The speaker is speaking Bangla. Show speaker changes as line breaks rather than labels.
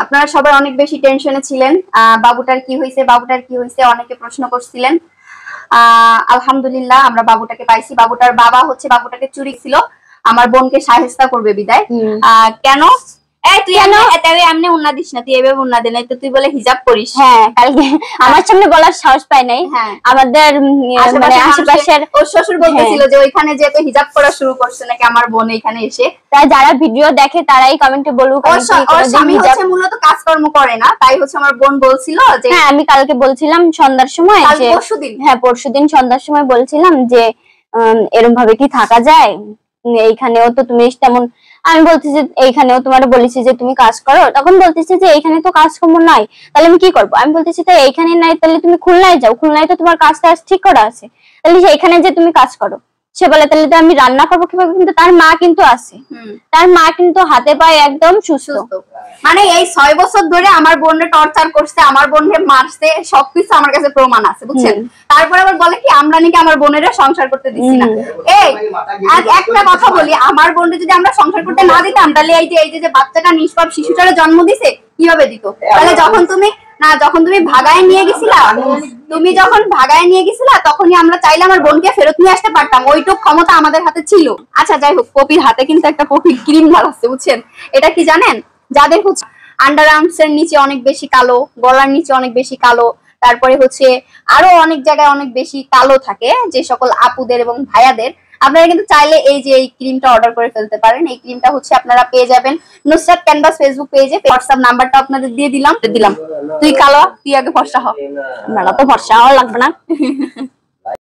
আপনারা সবাই অনেক বেশি টেনশনে ছিলেন, বাবুটার কি হয়েছে, বাবুটার কি হয়েছে, অনেকে প্রশ্ন করছিলেন। আলহামদুলিল্লাহ আমরা বাবুটাকে পাইছি। বাবুটার বাবা হচ্ছে বাবুটাকে চুরি ছিল, আমার বোনকে শায়েস্তা করবে বিদায়। কেন তুই এমনি উন্না দিস না, তুই এভাবে উন্না দে নাই তো, তুই বলে হিজাব করিস।
হ্যাঁ, কালকে আমার সামনে বলার সাহস পাই নাই। আমাদের মানে আশেপাশের
ওর শ্বশুর বলতেছিল যে ওইখানে যে তো হিজাব করা শুরু করছে নাকি আমার বোন এখানে এসে।
তাই যারা ভিডিও দেখে তারাই কমেন্টে বলুক।
ওর স্বামী হচ্ছে মূলত কাজকর্ম করে না, তাই হচ্ছে আমার বোন বলছিল যে
হ্যাঁ আমি কালকে বলছিলাম সন্ধ্যার সময় যে
পরশুদিন,
হ্যাঁ পরশুদিন সন্ধ্যার সময় বলছিলাম যে এরকম ভাবে কি থাকা যায়, এইখানেও তো তুমি তেমন, আমি বলতেছি এইখানেও তোমার বলেছি যে তুমি কাজ করো, তখন বলতেছি যে এইখানে তো কাজকর্ম নাই, তাহলে আমি কি করবো? আমি বলতেছি তাই এইখানে নাই, তাহলে তুমি খুলনায় যাও, খুলনায় তো তোমার কাজটা ঠিক করা আছে, তাহলে সেইখানে যে তুমি কাজ করো। সে বলে তাহলে তো আমি রান্না করবো কিভাবে? কিন্তু তার মা কিন্তু আছে, তার মা কিন্তু হাতে পায়ে একদম সুস্থ।
মানে এই 6 বছর ধরে আমার বোনকে টর্চার করছে, আমার বোনকে মারছে, সবকিছু আমার কাছে প্রমাণ আছে, বুঝছেন? তারপরে আবার বলে কি আমরা নাকি আমার বোনের সংসার করতে দিচ্ছি না। এই একটা কথা বলি, আমার বোনকে যদি আমরা সংসার করতে না দিতাম, তাহলে এই যে বাচ্চাটা নিষ্পাপ শিশুটারে জন্ম দিছে কিভাবে দিত? তাহলে যখন তুমি ভাগায় নিয়ে গেছিলা, তখনই আমরা চাইলে আমার বোনকে ফেরত নিয়ে আসতে পারতাম, ওইটুক ক্ষমতা আমাদের হাতে ছিল। আচ্ছা যাই হোক, পপির হাতে কিন্তু একটা পপির ক্রিম লাগাচ্ছে, বুঝছেন? এটা কি জানেন? যাদের হচ্ছে আন্ডার আর্মস এর নিচে অনেক বেশি কালো, গলার নিচে অনেক বেশি কালো, তারপরে হচ্ছে আরো অনেক জায়গায় অনেক বেশি কালো থাকে, যে সকল আপুদের এবং ভাইয়াদের, আপনারা কিন্তু চাইলে এই যে এই ক্রিমটা অর্ডার করে ফেলতে পারেন। এই ক্রিমটা হচ্ছে আপনারা পেয়ে যাবেন নুসরাত ক্যানভাস ফেসবুক পেজে, হোয়াটসঅ্যাপ নাম্বারটা আপনাদের দিয়ে দিলাম। তুই কালো, তুই আগে ফর্সা হ।
মেলা তো ফর্সা হওয়া লাগবে না।